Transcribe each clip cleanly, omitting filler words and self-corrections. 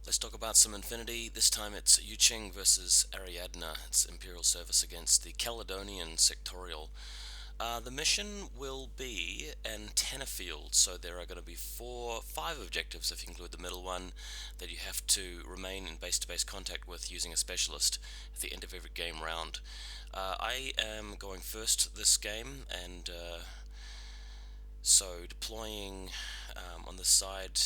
Let's talk about some Infinity. This time it's Yuching versus Ariadna. It's Imperial Service against the Caledonian Sectorial. The mission will be Antennae field, so there are going to be five objectives if you include the middle one that you have to remain in base-to-base contact with using a specialist at the end of every game round. I am going first this game, and so deploying on this side,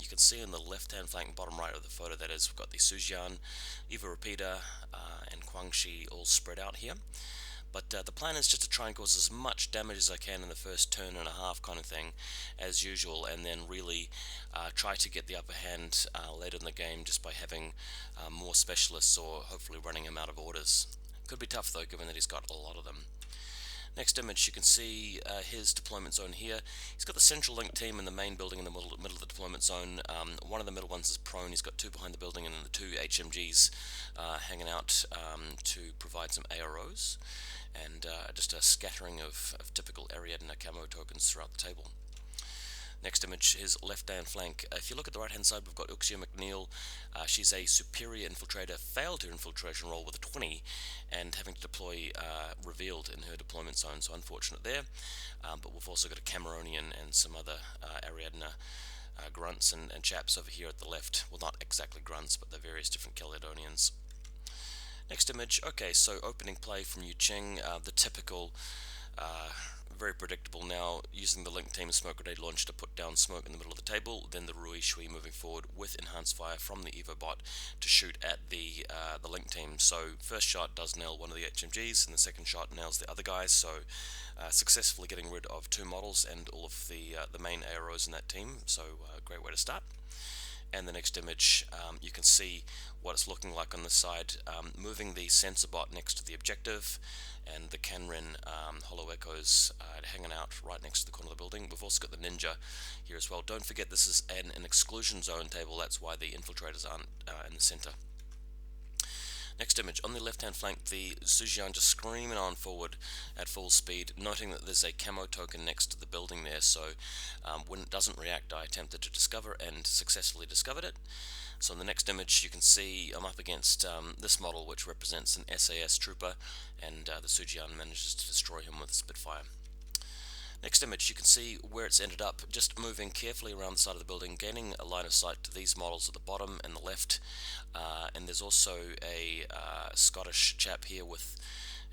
you can see on the left-hand flank, bottom right of the photo, that is, we've got the Sujian, Eva Repeater, and Guangxi all spread out here. But the plan is just to try and cause as much damage as I can in the first turn and a half kind of thing, as usual, and then really try to get the upper hand later in the game just by having more specialists or hopefully running him out of orders. Could be tough though, given that he's got a lot of them. Next image, you can see his deployment zone here. He's got the central link team in the main building in the middle of the deployment zone. One of the middle ones is prone. He's got two behind the building and then the two HMGs hanging out to provide some AROs and just a scattering of typical Ariadna camo tokens throughout the table. Next image, his left-hand flank. If you look at the right-hand side, we've got Uxia McNeil. She's a superior infiltrator, failed her infiltration roll with a 20, and having to deploy revealed in her deployment zone, so unfortunate there. But we've also got a Cameronian and some other Ariadna grunts and chaps over here at the left. Well, not exactly grunts, but they're various different Caledonians. Next image, okay, so opening play from Yuching, the typical very predictable now, using the link team smoke grenade launcher to put down smoke in the middle of the table, then the Rui Shui moving forward with enhanced fire from the Evo bot to shoot at the link team. So first shot does nail one of the HMGs and the second shot nails the other guys, so successfully getting rid of two models and all of the main AROs in that team, so great way to start. And the next image, you can see what it's looking like on the side, moving the sensor bot next to the objective, and the Canrin Hollow Echoes hanging out right next to the corner of the building. We've also got the Ninja here as well. Don't forget this is an exclusion zone table, that's why the infiltrators aren't in the center. Next image, on the left-hand flank, the Sujian just screaming on forward at full speed, noting that there's a camo token next to the building there, so when it doesn't react, I attempted to discover and successfully discovered it. So in the next image, you can see I'm up against this model, which represents an SAS trooper, and the Sujian manages to destroy him with a Spitfire. Next image, you can see where it's ended up, just moving carefully around the side of the building, gaining a line of sight to these models at the bottom and the left, and there's also a Scottish chap here with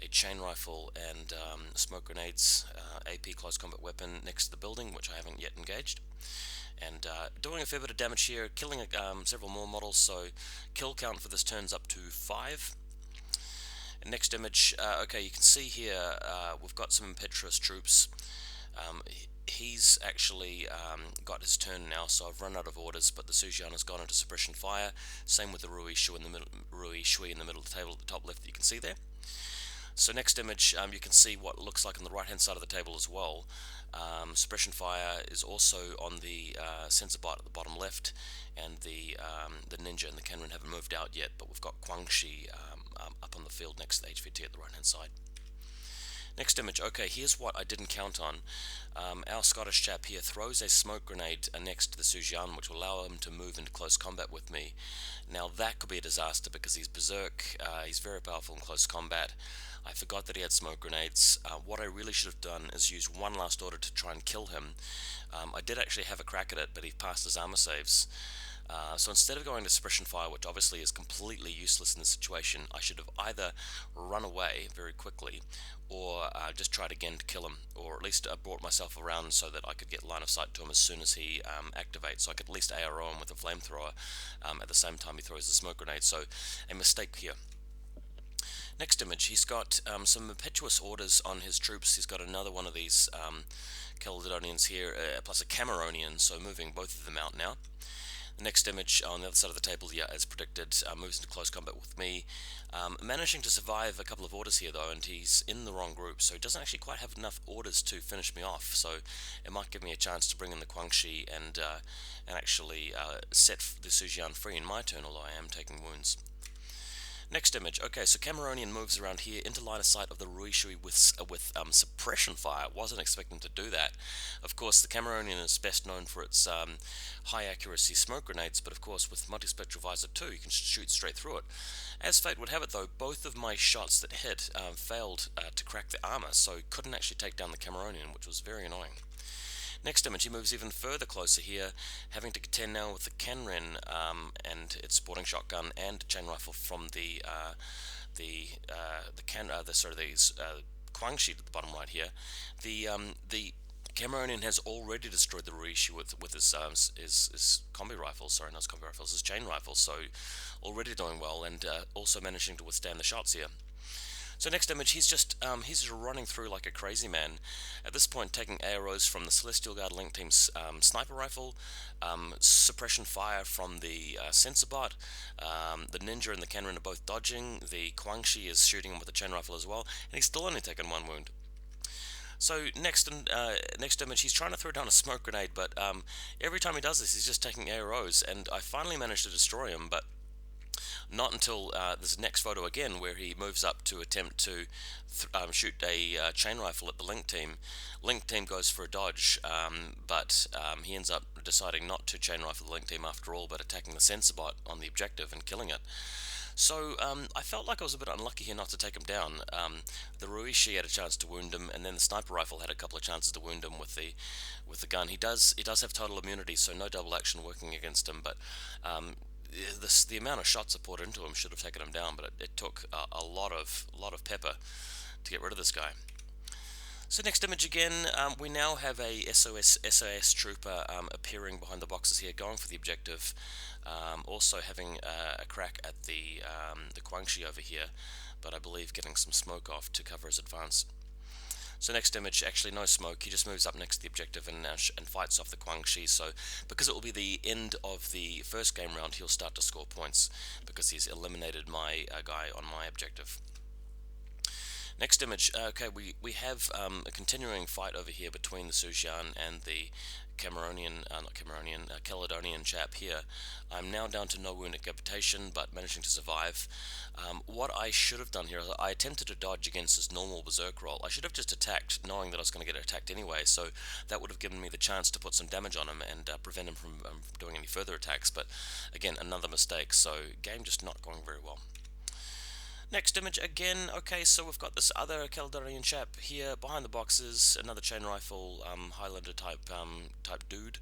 a chain rifle and smoke grenades, AP close combat weapon next to the building, which I haven't yet engaged. And doing a fair bit of damage here, killing several more models, so kill count for this turn's up to 5. And next image, okay, you can see here we've got some impetuous troops. He's actually got his turn now, so I've run out of orders, but the Sujian has gone into suppression fire. Same with the Rui Shui in the middle of the table at the top left that you can see there. So next image, you can see what it looks like on the right-hand side of the table as well. Suppression fire is also on the sensor bot at the bottom left, and the Ninja and the Kenrin haven't moved out yet, but we've got Guangxi up on the field next to the HVT at the right-hand side. Next image, okay, here's what I didn't count on. Our Scottish chap here throws a smoke grenade next to the Sujian, which will allow him to move into close combat with me. Now that could be a disaster because he's berserk, he's very powerful in close combat. I forgot that he had smoke grenades. What I really should have done is use one last order to try and kill him. I did actually have a crack at it, but he passed his armor saves. So instead of going to suppression fire, which obviously is completely useless in this situation, I should have either run away very quickly or just tried again to kill him, or at least brought myself around so that I could get line of sight to him as soon as he activates, so I could at least ARO him with a flamethrower at the same time he throws the smoke grenade, so a mistake here. Next image, he's got some impetuous orders on his troops. He's got another one of these Caledonians here, plus a Cameronian, so moving both of them out now. The next image on the other side of the table, yeah, as predicted, moves into close combat with me. Managing to survive a couple of orders here though, and he's in the wrong group, so he doesn't actually quite have enough orders to finish me off, so it might give me a chance to bring in the Guangxi and actually set the Sujian free in my turn, although I am taking wounds. Next image. Okay, so Cameronian moves around here into line of sight of the Ruishui with suppression fire. Wasn't expecting to do that. Of course, the Cameronian is best known for its high accuracy smoke grenades, but of course with multispectral visor too, you can shoot straight through it. As fate would have it though, both of my shots that hit failed to crack the armor, so couldn't actually take down the Cameronian, which was very annoying. Next image, he moves even further closer here, having to contend now with the Kenren and its sporting shotgun and chain rifle from the Quangshi at the bottom right here. The Cameronian has already destroyed the Rishi with his combi rifles. Sorry, not his combi rifles, his chain rifles. So already doing well, and also managing to withstand the shots here. So next image, he's just running through like a crazy man. At this point, taking arrows from the Celestial Guard Link Team's sniper rifle, suppression fire from the sensor bot. The Ninja and the Kenren are both dodging. The Quangshi is shooting him with the chain rifle as well, and he's still only taken one wound. So next image, he's trying to throw down a smoke grenade, but every time he does this, he's just taking arrows, and I finally managed to destroy him, but not until this next photo again, where he moves up to attempt to shoot a chain rifle at the Link Team. Link Team goes for a dodge, but he ends up deciding not to chain rifle the Link Team after all, but attacking the sensor bot on the objective and killing it. So I felt like I was a bit unlucky here not to take him down. The Ruishi had a chance to wound him, and then the sniper rifle had a couple of chances to wound him with the gun. He does have total immunity, so no double action working against him, but the amount of shots I poured into him should have taken him down, but it took a lot of pepper to get rid of this guy. So next image again, we now have a SAS trooper appearing behind the boxes here, going for the objective. Also having a crack at the Quangshi over here, but I believe getting some smoke off to cover his advance. So next image, actually no smoke, he just moves up next to the objective and fights off the Quangshi. So because it will be the end of the first game round, he'll start to score points because he's eliminated my guy on my objective. Next image, okay, we have a continuing fight over here between the Sujian and the Caledonian chap here. I'm now down to no wound incapacitation, but managing to survive. What I should have done here is I attempted to dodge against his normal berserk roll. I should have just attacked, knowing that I was going to get attacked anyway, so that would have given me the chance to put some damage on him and prevent him from doing any further attacks, but again, another mistake, so game just not going very well. Next image again. Okay, so we've got this other Caledonian chap here behind the boxes, another chain rifle Highlander type dude.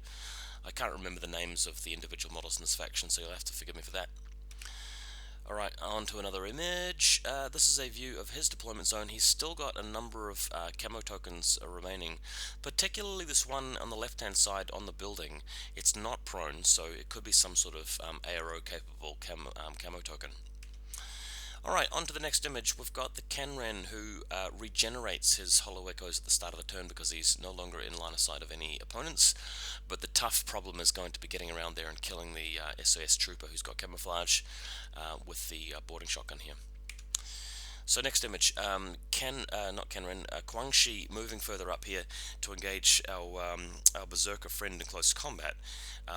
I can't remember the names of the individual models in this faction, so you'll have to forgive me for that. Alright, on to another image. This is a view of his deployment zone. He's still got a number of camo tokens remaining, particularly this one on the left hand side on the building. It's not prone, so it could be some sort of ARO capable camo token. Alright, on to the next image. We've got the Kenren, who regenerates his hollow echoes at the start of the turn because he's no longer in line of sight of any opponents, but the tough problem is going to be getting around there and killing the SAS trooper who's got camouflage with the boarding shotgun here. So next image, Quangshi moving further up here to engage our berserker friend in close combat.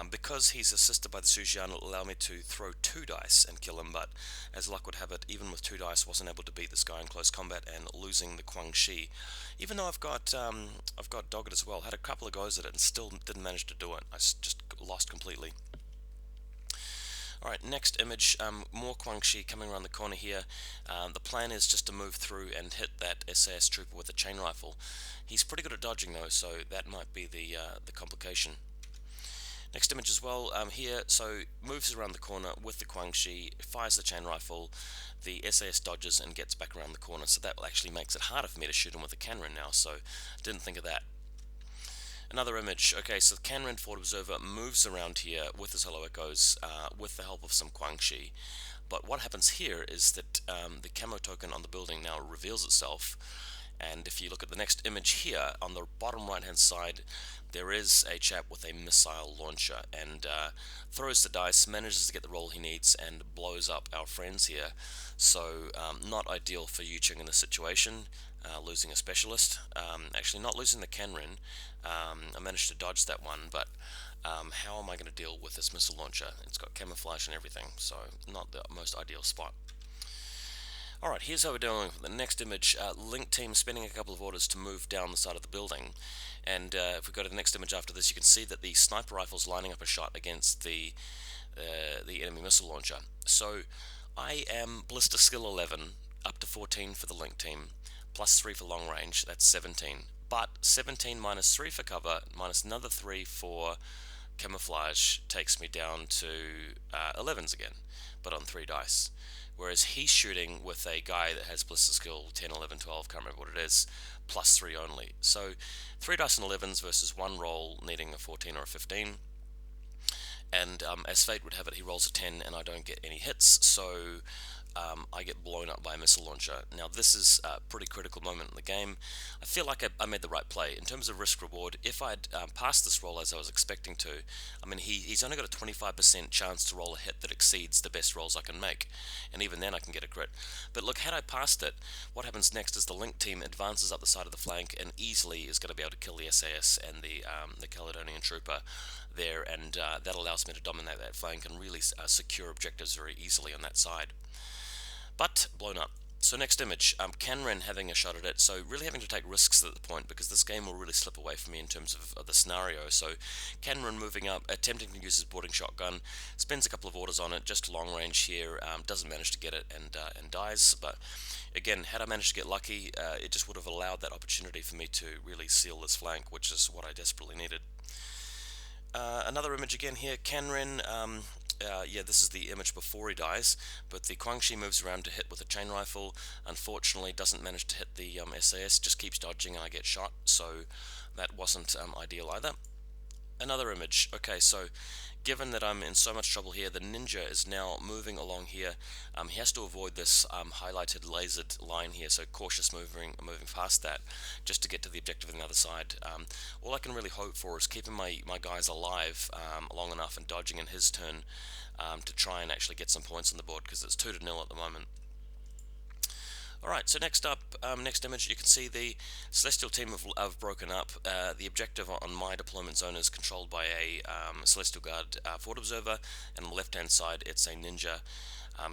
Because he's assisted by the Sujian, it'll allow me to throw 2 dice and kill him, but as luck would have it, even with 2 dice, wasn't able to beat this guy in close combat and losing the Quangshi. Even though I've got Dogged as well, had a couple of goes at it and still didn't manage to do it. I just lost completely. Alright, next image, more Quangshi coming around the corner here. The plan is just to move through and hit that SAS trooper with a chain rifle. He's pretty good at dodging though, so that might be the complication. Next image as well, here, so moves around the corner with the Quangshi, fires the chain rifle, the SAS dodges and gets back around the corner, so that actually makes it harder for me to shoot him with the Kenren now, so didn't think of that. Another image, okay, so the Kenren Forward Observer moves around here with his hollow echoes with the help of some Quangshi. But what happens here is that the camo token on the building now reveals itself, and if you look at the next image here, on the bottom right hand side, there is a chap with a missile launcher, and throws the dice, manages to get the roll he needs, and blows up our friends here. So not ideal for Yuching in this situation. Losing a specialist, actually not losing the Kenren. I managed to dodge that one, but how am I going to deal with this missile launcher? It's got camouflage and everything, so not the most ideal spot. Alright, here's how we're doing with the next image. Link team spending a couple of orders to move down the side of the building. And if we go to the next image after this, you can see that the sniper rifle's lining up a shot against the enemy missile launcher. So I am Blister Skill 11, up to 14 for the Link team, plus 3 for long range, that's 17. But 17 minus 3 for cover, minus another 3 for camouflage takes me down to 11s again, but on 3 dice. Whereas he's shooting with a guy that has blister skill 10, 11, 12, can't remember what it is, plus 3 only. So 3 dice and 11s versus 1 roll needing a 14 or a 15. And as fate would have it, he rolls a 10 and I don't get any hits, so I get blown up by a missile launcher. Now this is a pretty critical moment in the game. I feel like I made the right play. In terms of risk reward, if I'd passed this roll as I was expecting to, I mean he's only got a 25% chance to roll a hit that exceeds the best rolls I can make, and even then I can get a crit. But look, had I passed it, what happens next is the Link team advances up the side of the flank and easily is going to be able to kill the SAS and the Caledonian trooper there, and that allows me to dominate that flank and really secure objectives very easily on that side. But blown up. So next image, Canren having a shot at it, so really having to take risks at the point because this game will really slip away from me in terms of the scenario. So Canren moving up, attempting to use his boarding shotgun, spends a couple of orders on it, just long range here, doesn't manage to get it and dies. But again, had I managed to get lucky, it just would have allowed that opportunity for me to really seal this flank, which is what I desperately needed. Another image again here, Canren, yeah, this is the image before he dies, but the Guangxi moves around to hit with a chain rifle, unfortunately doesn't manage to hit the SAS, just keeps dodging and I get shot, so that wasn't ideal either. Another image, okay, so given that I'm in so much trouble here, the ninja is now moving along here. He has to avoid this highlighted lasered line here, so cautious moving past that just to get to the objective on the other side. All I can really hope for is keeping my guys alive long enough and dodging in his turn to try and actually get some points on the board, because it's 2-0 at the moment. Alright, so next up, next image, you can see the Celestial team have broken up. The objective on my deployment zone is controlled by a Celestial Guard Fort Observer, and on the left-hand side, it's a Ninja.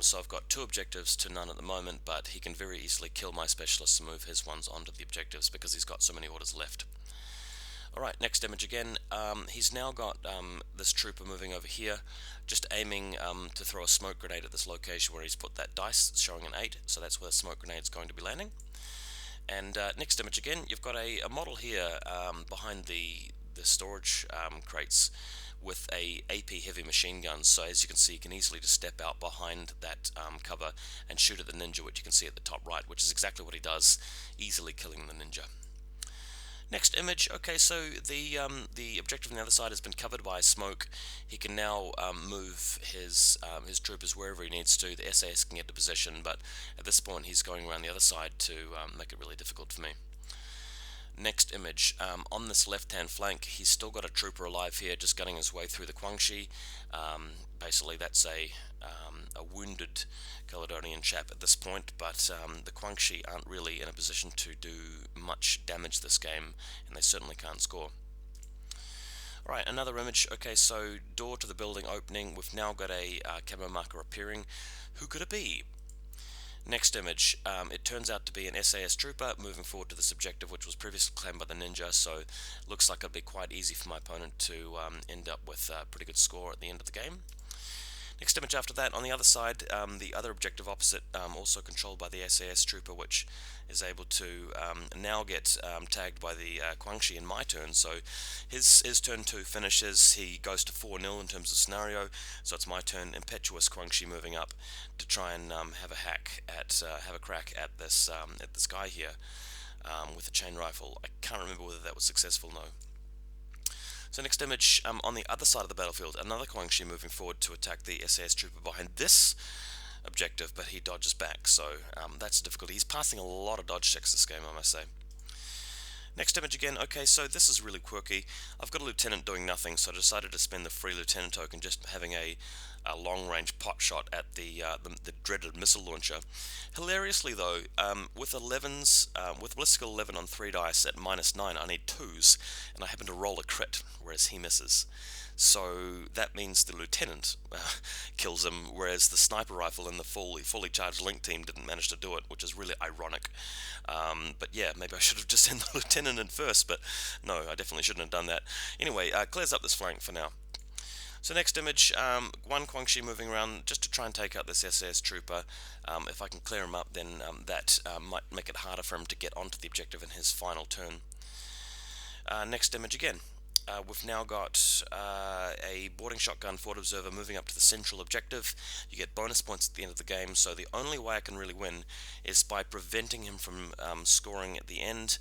So I've got 2 objectives to none at the moment, but he can very easily kill my specialists and move his ones onto the objectives because he's got so many orders left. Alright, next image again. He's now got this trooper moving over here, just aiming to throw a smoke grenade at this location where he's put that dice, showing an 8, so that's where the smoke grenade's going to be landing. And next image again, you've got a model here behind the storage crates with a AP heavy machine gun, so as you can see, you can easily just step out behind that cover and shoot at the ninja, which you can see at the top right, which is exactly what he does, easily killing the ninja. Next image, okay, so the objective on the other side has been covered by smoke. He can now move his troopers wherever he needs to. The SAS can get to position, but at this point he's going around the other side to make it really difficult for me. Next image, on this left-hand flank, he's still got a trooper alive here, just gunning his way through the Guangxi. Basically, that's a wounded Caledonian chap at this point, but the Guangxi aren't really in a position to do much damage this game, and they certainly can't score. Alright, another image. Okay, so door to the building opening. We've now got a camo marker appearing. Who could it be? Next image, it turns out to be an SAS trooper moving forward to this objective, which was previously claimed by the ninja, so looks like it'll be quite easy for my opponent to end up with a pretty good score at the end of the game. Next image after that, on the other side, the other objective opposite, also controlled by the SAS trooper, which is able to now get tagged by the Guangxi in my turn. So his turn 2 finishes, he goes to 4-0 in terms of scenario, so it's my turn, impetuous Guangxi moving up to try and have a crack at this guy here with a chain rifle. I can't remember whether that was successful, no. So next image, on the other side of the battlefield, another Guangxi moving forward to attack the SAS trooper behind this objective, but he dodges back, so that's a difficulty. He's passing a lot of dodge checks this game, I must say. Next image again, okay, so this is really quirky. I've got a lieutenant doing nothing, so I decided to spend the free lieutenant token just having a long-range pot shot at the dreaded missile launcher. Hilariously though, with 11s, with Blister 11 on 3 dice at -9, I need 2s, and I happen to roll a crit, whereas he misses. So that means the lieutenant kills him, whereas the sniper rifle and the fully charged Link team didn't manage to do it, which is really ironic. But yeah, maybe I should have just sent the lieutenant in first, but no, I definitely shouldn't have done that. Anyway, clears up this flank for now. So next image, one Quan Chi moving around just to try and take out this SAS trooper. If I can clear him up, then that might make it harder for him to get onto the objective in his final turn. Next image again. We've now got a boarding shotgun forward observer moving up to the central objective. You get bonus points at the end of the game, so the only way I can really win is by preventing him from scoring at the end.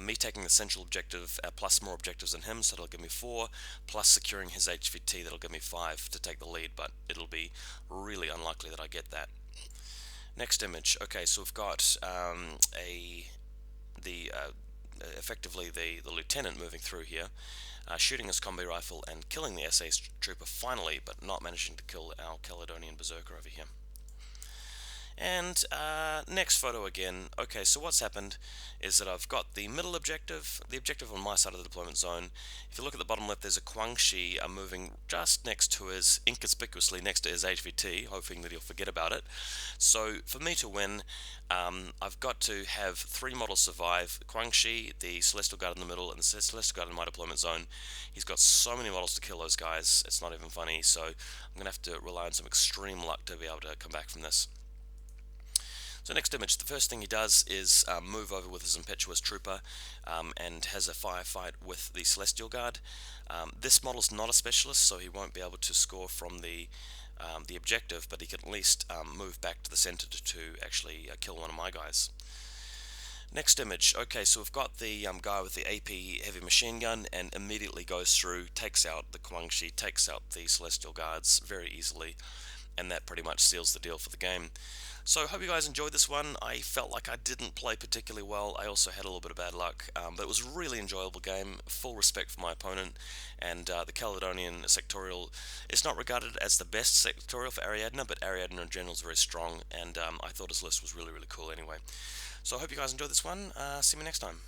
Me taking the central objective plus more objectives than him, so that'll give me 4, plus securing his HVT, that'll give me 5 to take the lead, but it'll be really unlikely that I get that. Next image. Okay, so we've got effectively the lieutenant moving through here, shooting his combi rifle and killing the SAS trooper finally, but not managing to kill our Caledonian berserker over here. And next photo again. Okay, so what's happened is that I've got the middle objective, the objective on my side of the deployment zone. If you look at the bottom left, there's a Quan Chi moving just next to his, inconspicuously next to his HVT, hoping that he'll forget about it. So for me to win, I've got to have 3 models survive: Quan Chi, the Celestial Guard in the middle, and the Celestial Guard in my deployment zone. He's got so many models to kill those guys, it's not even funny, so I'm going to have to rely on some extreme luck to be able to come back from this. So next image, the first thing he does is move over with his impetuous trooper and has a firefight with the Celestial Guard. This model's not a specialist, so he won't be able to score from the objective, but he can at least move back to the center to actually kill one of my guys. Next image. Okay, so we've got the guy with the AP heavy machine gun and immediately goes through, takes out the Quan Chi, takes out the Celestial Guards very easily, and that pretty much seals the deal for the game. So hope you guys enjoyed this one. I felt like I didn't play particularly well. I also had a little bit of bad luck, but it was a really enjoyable game. Full respect for my opponent, and the Caledonian sectorial is not regarded as the best sectorial for Ariadne, but Ariadne in general is very strong, and I thought his list was really, really cool anyway. So I hope you guys enjoyed this one. See me next time.